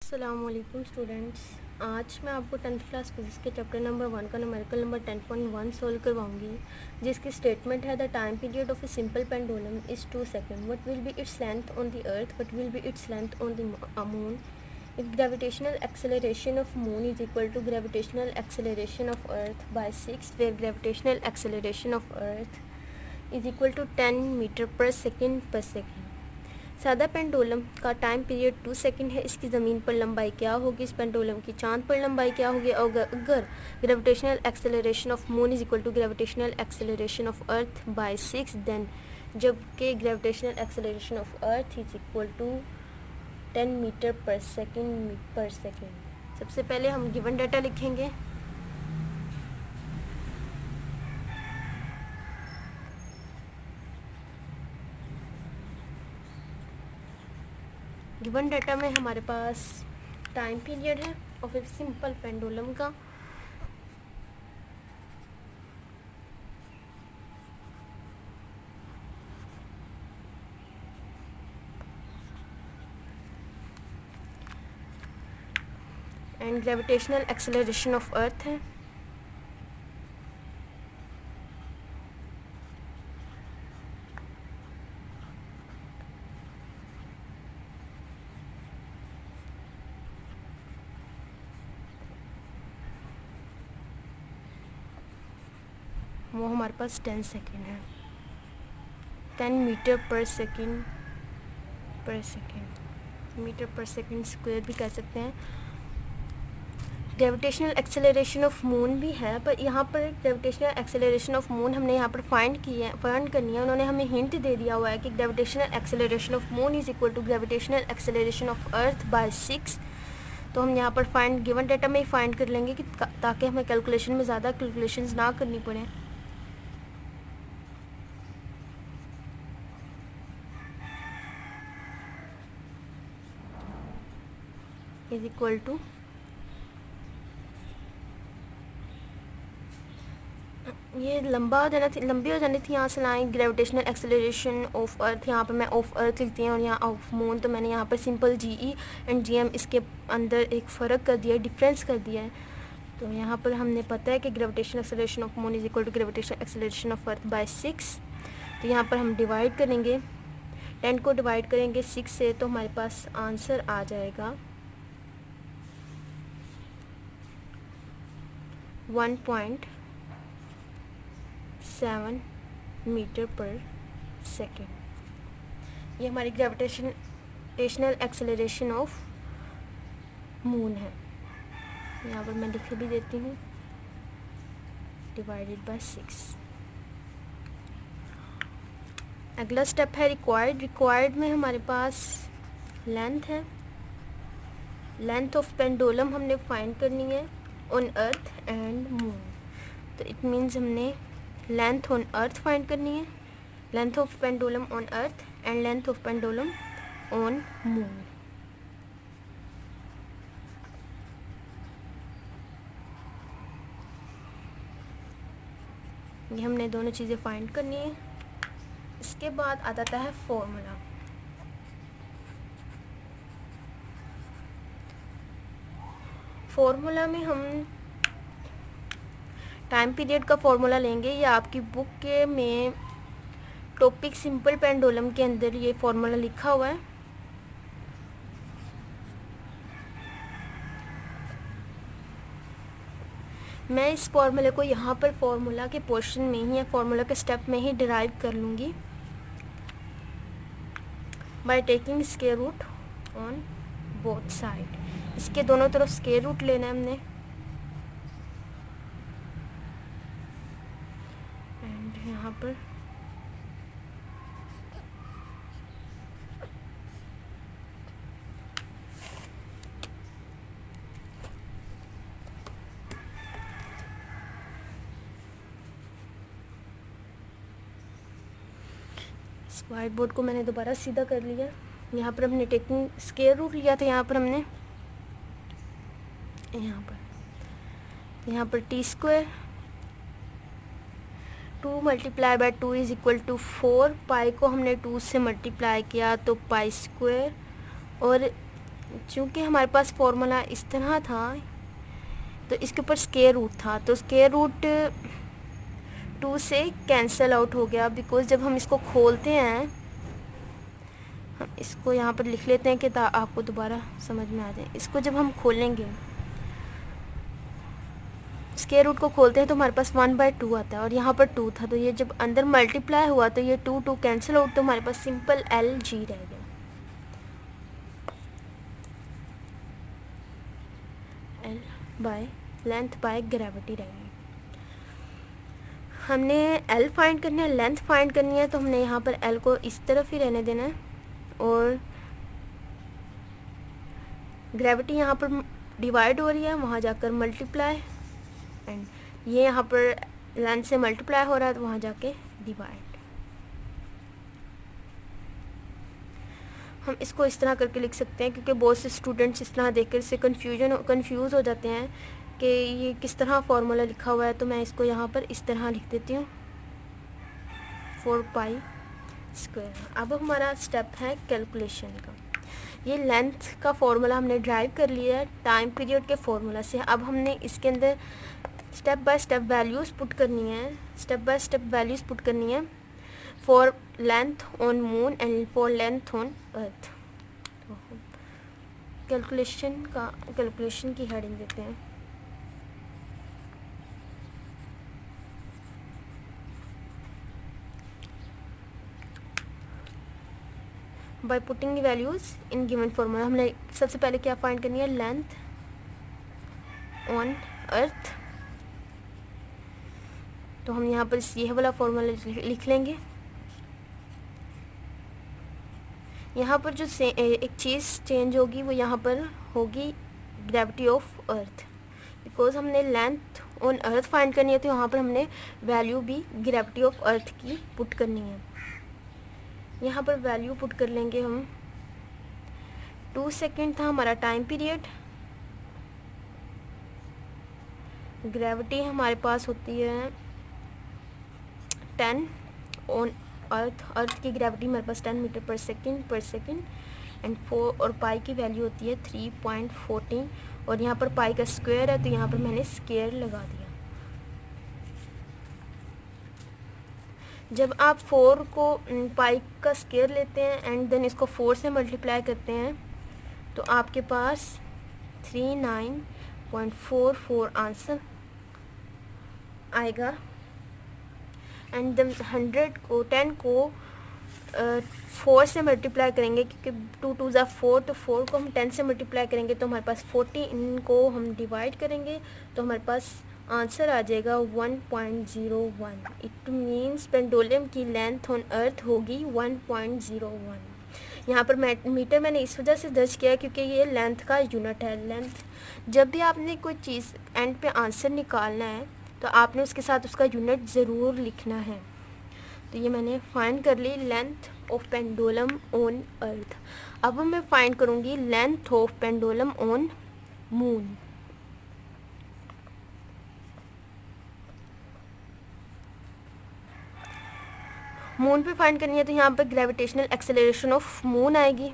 अस्सलामुअलैकुम स्टूडेंट्स, आज मैं आपको 10th क्लास फिजिक्स के चैप्टर नंबर 1 का न्यूमेरिकल नंबर 10.1 सोल्व करवाऊंगी, जिसकी स्टेटमेंट है the time period of a simple pendulum is 2 second. What will be its length on the earth, what will be its length on the moon. If gravitational acceleration of moon is equal to gravitational acceleration of earth by 6, where gravitational acceleration of earth is equal to 10 metre per second. सादा pendulum का time period 2 second है. इसकी ज़मीन पर लंबाई क्या होगी, इस पेंडुलम की चांद पर लंबाई क्या होगी. अगर gravitational acceleration of moon is equal to gravitational acceleration of earth by 6, then जबकि gravitational acceleration of earth is equal to 10 metre per second. सबसे पहले हम गिवन डाटा लिखेंगे. गिवन डाटा में हमारे पास टाइम पीरियड है और फिर सिंपल पेंडुलम का and gravitational acceleration of earth है. वो हमारे पास 10 सेकेंड है. 10 metre per second metre per second square भी कह सकते हैं. ग्रेविटेशनल एक्सेलरेशन ऑफ मून भी है, पर यहाँ पर ग्रेविटेशनल एक्सेलरेशन ऑफ मून हमने यहाँ पर फाइंड करनी है. उन्होंने हमें हिंट दे दिया हुआ है कि gravitational acceleration of moon is equal to gravitational acceleration of earth by 6. तो हम यहाँ पर गिवन डाटा में ही फाइंड कर लेंगे कि ताकि हमें कैलकुलेशन में ज़्यादा कैलकुलेशंस ना करनी पड़े. इज इक्वल टू ये लंबी हो जानी थी यहाँ से लाइन. ग्रेविटेशनल एक्सेलरेशन ऑफ अर्थ, यहाँ पर मैं ऑफ अर्थ लिखती हूँ और यहाँ ऑफ मून, तो मैंने यहाँ पर सिंपल GE एंड GM इसके अंदर एक फ़र्क कर दिया है, डिफरेंस कर दिया है. तो यहाँ पर हमने पता है कि gravitational acceleration of moon is equal to gravitational acceleration of earth by 6. तो यहाँ पर हम डिवाइड करेंगे, 10 को डिवाइड करेंगे 6 से, तो हमारे पास आंसर आ जाएगा 1.7 मीटर पर सेकेंड. ये हमारी ग्रेविटेशनल एक्सेलरेशन ऑफ मून है. यहाँ पर मैं लिख भी देती हूँ, डिवाइडेड बाय 6. अगला स्टेप है रिक्वायर्ड में हमारे पास लेंथ है. लेंथ ऑफ पेंडुलम हमने फाइंड करनी है ऑन अर्थ एंड मून. तो इट मीन्स हमने लेंथ ऑन अर्थ फाइंड करनी है, length of pendulum on earth and length of pendulum on moon. ये हमने दोनों चीज़ें फाइंड करनी है. इसके बाद आ जाता है फॉर्मूला. फॉर्मूला में हम टाइम पीरियड का फॉर्मूला लेंगे. ये आपकी बुक के में टॉपिक सिंपल पेंडुलम के अंदर ये फॉर्मूला लिखा हुआ है. मैं इस फॉर्मूले को यहाँ पर फॉर्मूला के पोर्शन में ही या फॉर्मूला के स्टेप में ही डिराइव कर लूँगी by taking square root on both side. इसके दोनों तरफ स्क्वायर रूट लेना है हमने. एंड यहाँ पर वाइट बोर्ड को मैंने दोबारा सीधा कर लिया. यहाँ पर हमने टेकिंग स्क्वायर रूट लिया था. यहाँ पर हमने यहाँ पर T square 2 multiply by 2 is equal to 4। Pi को हमने 2 से मल्टीप्लाई किया तो पाई स्क्वायर, और चूँकि हमारे पास फॉर्मूला इस तरह था तो इसके ऊपर स्क्वायर रूट था, तो स्क्वायर रूट 2 से कैंसिल आउट हो गया। बिकॉज जब हम इसको खोलते हैं, हम इसको यहाँ पर लिख लेते हैं कि आपको दोबारा समझ में आ जाए। इसको जब हम खोलेंगे, स्क्वायर रूट को खोलते हैं तो हमारे पास 1/2 आता है, और यहाँ पर 2 था, तो ये जब अंदर मल्टीप्लाई हुआ तो ये 2 कैंसिल आउट, तो हमारे पास सिंपल एल जी रह गया। L by length by gravity रह गई। हमने एल फाइंड करना है, लेंथ फाइंड करनी है, तो हमने यहाँ पर एल को इस तरफ ही रहने देना है, और ग्रेविटी यहाँ पर डिवाइड हो रही है, वहाँ जाकर मल्टीप्लाई, एंड ये यहाँ पर लेंथ से मल्टीप्लाई हो रहा है तो वहाँ जाके डिवाइड। हम इसको इस तरह करके लिख सकते हैं, क्योंकि बहुत से स्टूडेंट्स इस तरह देखकर इससे कंफ्यूज हो जाते हैं कि ये किस तरह फार्मूला लिखा हुआ है। तो मैं इसको यहाँ पर इस तरह लिख देती हूँ, 4 पाई स्क्वायर। अब हमारा स्टेप है कैलकुलेशन का। ये लेंथ का फॉर्मूला हमने ड्राइव कर लिया है टाइम पीरियड के फॉर्मूला से। अब हमने इसके अंदर step by step values put करनी है, for length on moon and for length on earth. तो कैलकुलेशन की हेडिंग देते हैं। By putting values in given formula, हमने सबसे पहले क्या फाइंड करनी है, लेंथ ऑन अर्थ। तो हम यहाँ पर ये वाला फॉर्मूला लिख लेंगे। यहाँ पर जो एक चीज़ चेंज होगी वो यहाँ पर होगी ग्रेविटी ऑफ अर्थ, बिकॉज हमने लेंथ ऑन अर्थ फाइंड करनी है, तो यहाँ पर हमने वैल्यू भी ग्रेविटी ऑफ अर्थ की पुट करनी है। यहाँ पर वैल्यू पुट कर लेंगे हम। 2 सेकेंड था हमारा टाइम पीरियड। ग्रेविटी हमारे पास होती है 10 ऑन अर्थ की ग्रेविटी हमारे पास 10 मीटर पर सेकेंड, एंड 4 और पाई की वैल्यू होती है 3.14, और यहाँ पर पाई का स्क्वायर है तो यहाँ पर मैंने स्क्वायर लगा दिया। जब आप 4 को पाई का स्क्वायर लेते हैं एंड देन इसको 4 से मल्टीप्लाई करते हैं तो आपके पास 39.44 आंसर आएगा। एंड देन 10 को 4 से मल्टीप्लाई करेंगे, क्योंकि 2 2 ज़ा 4, तो 4 को हम 10 से मल्टीप्लाई करेंगे तो हमारे पास 40, इनको हम डिवाइड करेंगे तो हमारे पास आंसर आ जाएगा 1.01। इट मीन्स पेंडुलम की लेंथ ऑन अर्थ होगी 1.01। यहाँ पर मीटर मैंने इस वजह से दर्ज किया क्योंकि ये लेंथ का यूनिट है। लेंथ, जब भी आपने कोई चीज़ एंड पे आंसर निकालना है तो आपने उसके साथ उसका यूनिट ज़रूर लिखना है। तो ये मैंने फाइंड कर ली length of pendulum on earth. अब मैं फाइंड करूँगी length of pendulum on moon. Moon पे फाइंड करनी है तो यहाँ पर ग्रेविटेशनल एक्सेलरेशन ऑफ मून आएगी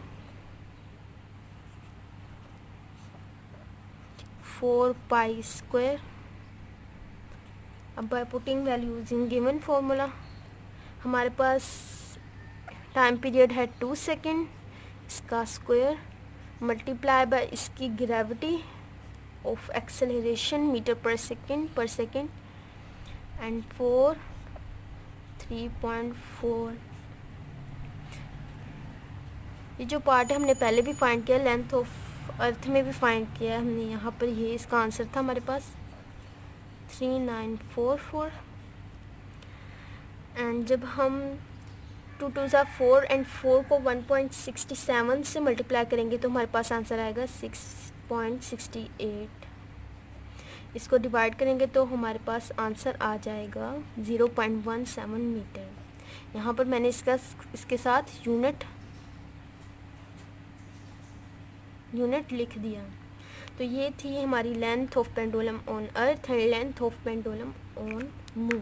4 पाई स्क्वायर। अब by putting values in given formula, हमारे पास टाइम पीरियड है 2 सेकेंड, इसका स्क्वायर मल्टीप्लाई बाय इसकी gravity of acceleration metre per second and 3.4। ये जो पार्ट है हमने पहले भी फाइंड किया, लेंथ ऑफ अर्थ में भी फाइंड किया हमने। यहाँ पर ये इसका आंसर था हमारे पास 3944। एंड जब हम 2 2 ज़ा 4 एंड 4 को 1.67 से मल्टीप्लाई करेंगे तो हमारे पास आंसर आएगा 6.68। इसको डिवाइड करेंगे तो हमारे पास आंसर आ जाएगा 0.17 मीटर। यहाँ पर मैंने इसके साथ यूनिट लिख दिया। तो ये थी हमारी length of pendulum on earth and length of pendulum on moon.